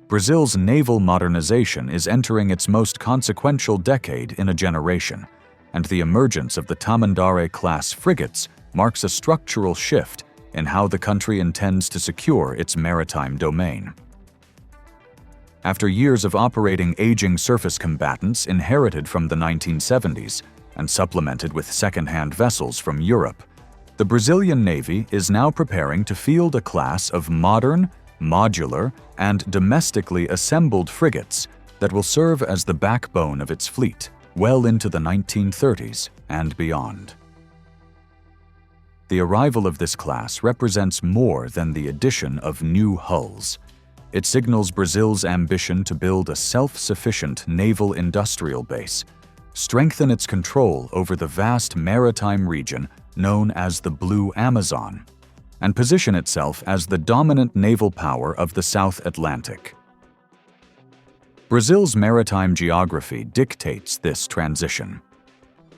Brazil's naval modernization is entering its most consequential decade in a generation, and the emergence of the Tamandaré-Class frigates marks a structural shift in how the country intends to secure its maritime domain. After years of operating aging surface combatants inherited from the 1970s and supplemented with second-hand vessels from Europe, the Brazilian Navy is now preparing to field a class of modern, modular, and domestically assembled frigates that will serve as the backbone of its fleet well into the 1930s and beyond. The arrival of this class represents more than the addition of new hulls. It signals Brazil's ambition to build a self-sufficient naval industrial base, strengthen its control over the vast maritime region known as the Blue Amazon, and position itself as the dominant naval power of the South Atlantic. Brazil's maritime geography dictates this transition.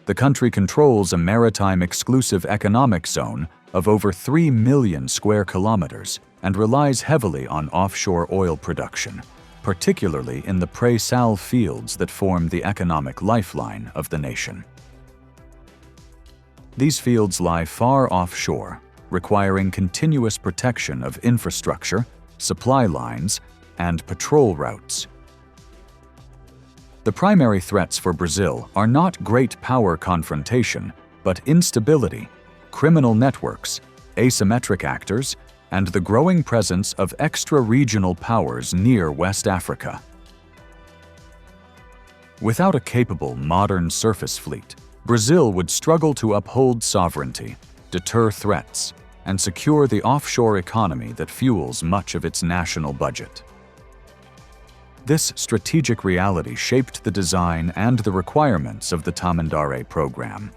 The country controls a maritime exclusive economic zone of over 3 million square kilometers and relies heavily on offshore oil production, particularly in the Pre-Sal fields that form the economic lifeline of the nation. These fields lie far offshore, requiring continuous protection of infrastructure, supply lines, and patrol routes. The primary threats for Brazil are not great power confrontation, but instability, criminal networks, asymmetric actors, and the growing presence of extra-regional powers near West Africa. Without a capable, modern surface fleet, Brazil would struggle to uphold sovereignty, deter threats, and secure the offshore economy that fuels much of its national budget. This strategic reality shaped the design and the requirements of the Tamandare program.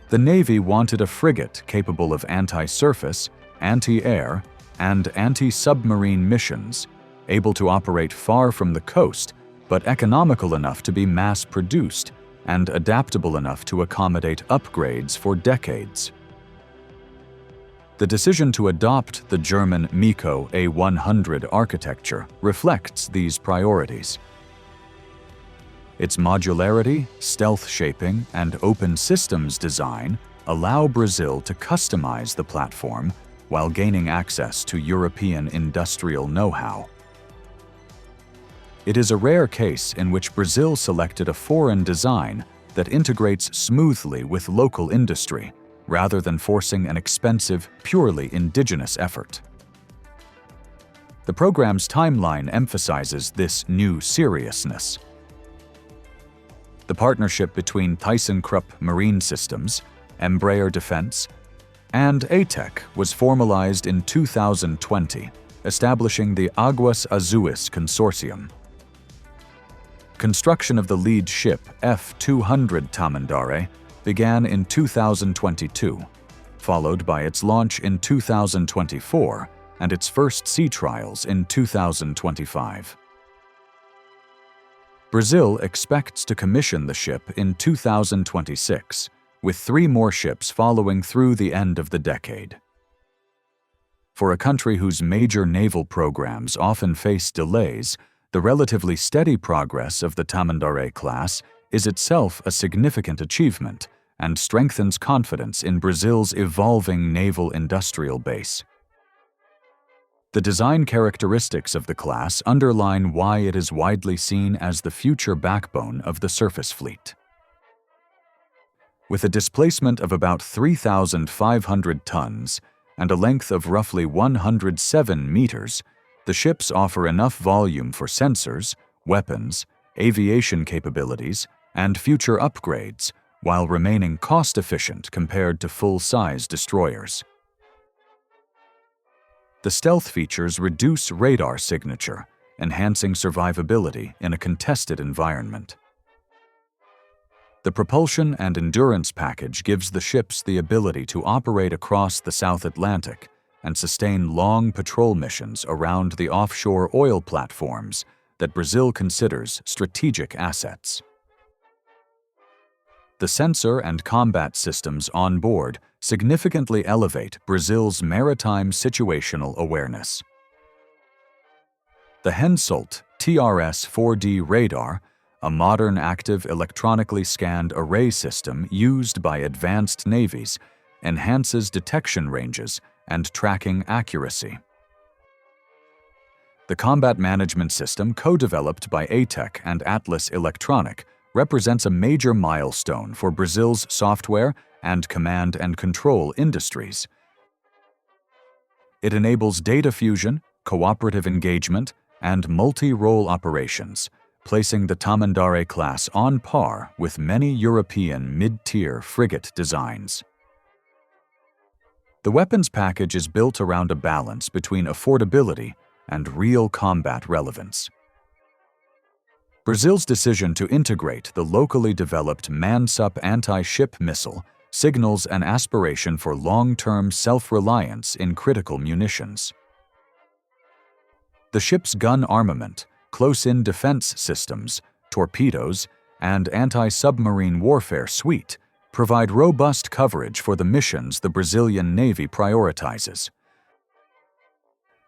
The Navy wanted a frigate capable of anti-surface, anti-air, and anti-submarine missions, able to operate far from the coast, but economical enough to be mass-produced and adaptable enough to accommodate upgrades for decades. The decision to adopt the German MEKO A100 architecture reflects these priorities. Its modularity, stealth shaping, and open systems design allow Brazil to customize the platform while gaining access to European industrial know-how. It is a rare case in which Brazil selected a foreign design that integrates smoothly with local industry, rather than forcing an expensive, purely indigenous effort. The program's timeline emphasizes this new seriousness. The partnership between ThyssenKrupp Marine Systems, Embraer Defense, and Atech was formalized in 2020, establishing the Águas Azuis Consortium. Construction of the lead ship F-200 Tamandare began in 2022, followed by its launch in 2024 and its first sea trials in 2025. Brazil expects to commission the ship in 2026, with 3 more ships following through the end of the decade. For a country whose major naval programs often face delays, the relatively steady progress of the Tamandaré-Class is itself a significant achievement and strengthens confidence in Brazil's evolving naval industrial base. The design characteristics of the class underline why it is widely seen as the future backbone of the surface fleet. With a displacement of about 3,500 tons and a length of roughly 107 meters, the ships offer enough volume for sensors, weapons, aviation capabilities, and future upgrades, while remaining cost-efficient compared to full-size destroyers. The stealth features reduce radar signature, enhancing survivability in a contested environment. The propulsion and endurance package gives the ships the ability to operate across the South Atlantic and sustain long patrol missions around the offshore oil platforms that Brazil considers strategic assets. The sensor and combat systems on board significantly elevate Brazil's maritime situational awareness. The Hensoldt TRS-4D radar, a modern active electronically scanned array system used by advanced navies, enhances detection ranges and tracking accuracy. The combat management system co-developed by Atech-Atlas Electronic represents a major milestone for Brazil's software and command and control industries. It enables data fusion, cooperative engagement, and multi-role operations, placing the Tamandare-Class on par with many European mid-tier frigate designs. The weapons package is built around a balance between affordability and real combat relevance. Brazil's decision to integrate the locally developed MANSUP anti-ship missile signals an aspiration for long-term self-reliance in critical munitions. The ship's gun armament, close-in defense systems, torpedoes, and anti-submarine warfare suite provide robust coverage for the missions the Brazilian Navy prioritizes.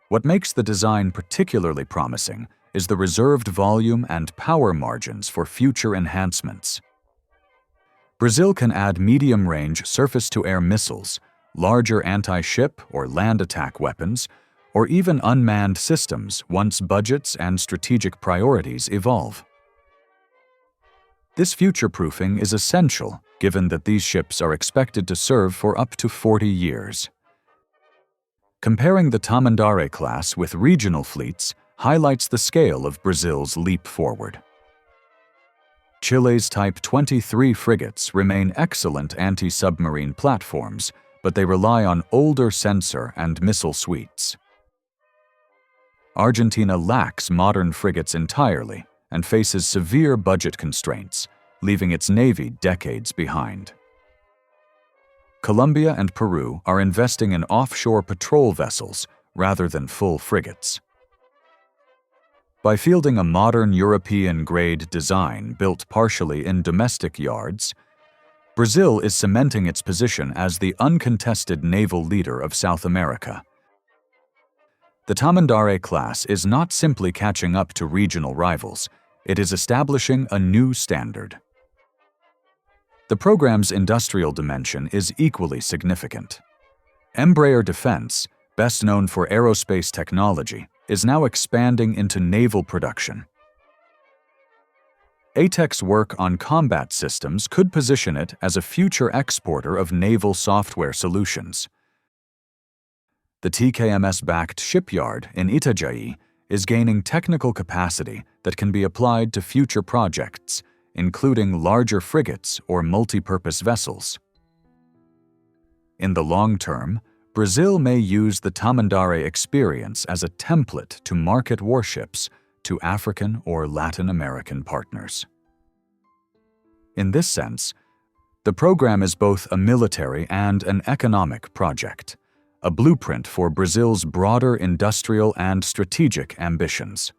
What makes the design particularly promising is the reserved volume and power margins for future enhancements. Brazil can add medium-range surface-to-air missiles, larger anti-ship or land attack weapons, or even unmanned systems once budgets and strategic priorities evolve. This future-proofing is essential given that these ships are expected to serve for up to 40 years. Comparing the Tamandare-Class with regional fleets highlights the scale of Brazil's leap forward. Chile's Type 23 frigates remain excellent anti-submarine platforms, but they rely on older sensor and missile suites. Argentina lacks modern frigates entirely and faces severe budget constraints, leaving its navy decades behind. Colombia and Peru are investing in offshore patrol vessels rather than full frigates. By fielding a modern European-grade design built partially in domestic yards, Brazil is cementing its position as the uncontested naval leader of South America. The Tamandare-Class is not simply catching up to regional rivals, it is establishing a new standard. The program's industrial dimension is equally significant. Embraer Defense, best known for aerospace technology, is now expanding into naval production. Atech's work on combat systems could position it as a future exporter of naval software solutions. The TKMS-backed shipyard in Itajaí is gaining technical capacity that can be applied to future projects, including larger frigates or multi-purpose vessels. In the long term, Brazil may use the Tamandare experience as a template to market warships to African or Latin American partners. In this sense, the program is both a military and an economic project, a blueprint for Brazil's broader industrial and strategic ambitions.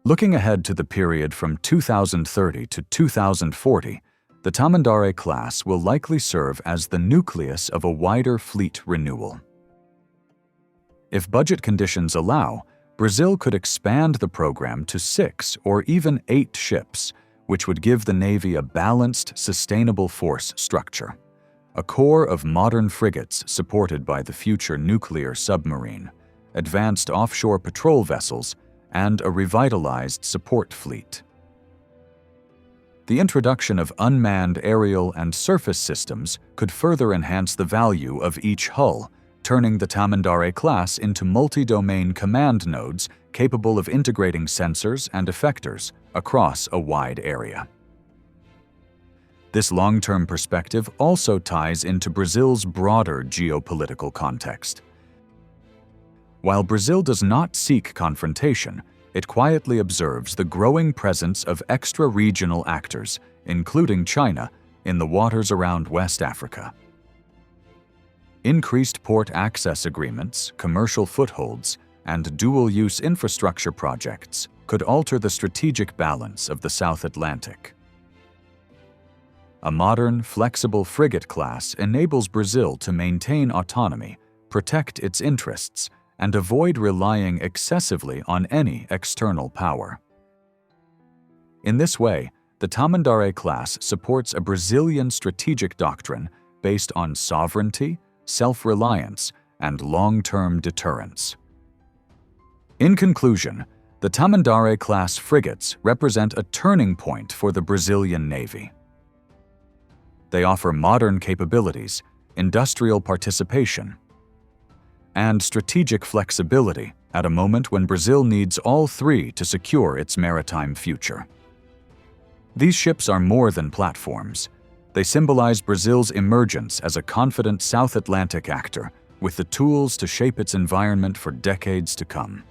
Looking ahead to the period from 2030 to 2040, the Tamandare-Class will likely serve as the nucleus of a wider fleet renewal. If budget conditions allow, Brazil could expand the program to 6 or even 8 ships, which would give the Navy a balanced, sustainable force structure. A core of modern frigates supported by the future nuclear submarine, advanced offshore patrol vessels, and a revitalized support fleet. The introduction of unmanned aerial and surface systems could further enhance the value of each hull, turning the Tamandare-Class into multi-domain command nodes capable of integrating sensors and effectors across a wide area. This long-term perspective also ties into Brazil's broader geopolitical context. While Brazil does not seek confrontation, it quietly observes the growing presence of extra-regional actors, including China, in the waters around West Africa. Increased port access agreements, commercial footholds, and dual-use infrastructure projects could alter the strategic balance of the South Atlantic. A modern, flexible frigate class enables Brazil to maintain autonomy, protect its interests, and avoid relying excessively on any external power. In this way, the Tamandaré-Class supports a Brazilian strategic doctrine based on sovereignty, self-reliance, and long-term deterrence. In conclusion, the Tamandare-class frigates represent a turning point for the Brazilian Navy. They offer modern capabilities, industrial participation, and strategic flexibility at a moment when Brazil needs all three to secure its maritime future. These ships are more than platforms. They symbolize Brazil's emergence as a confident South Atlantic actor with the tools to shape its environment for decades to come.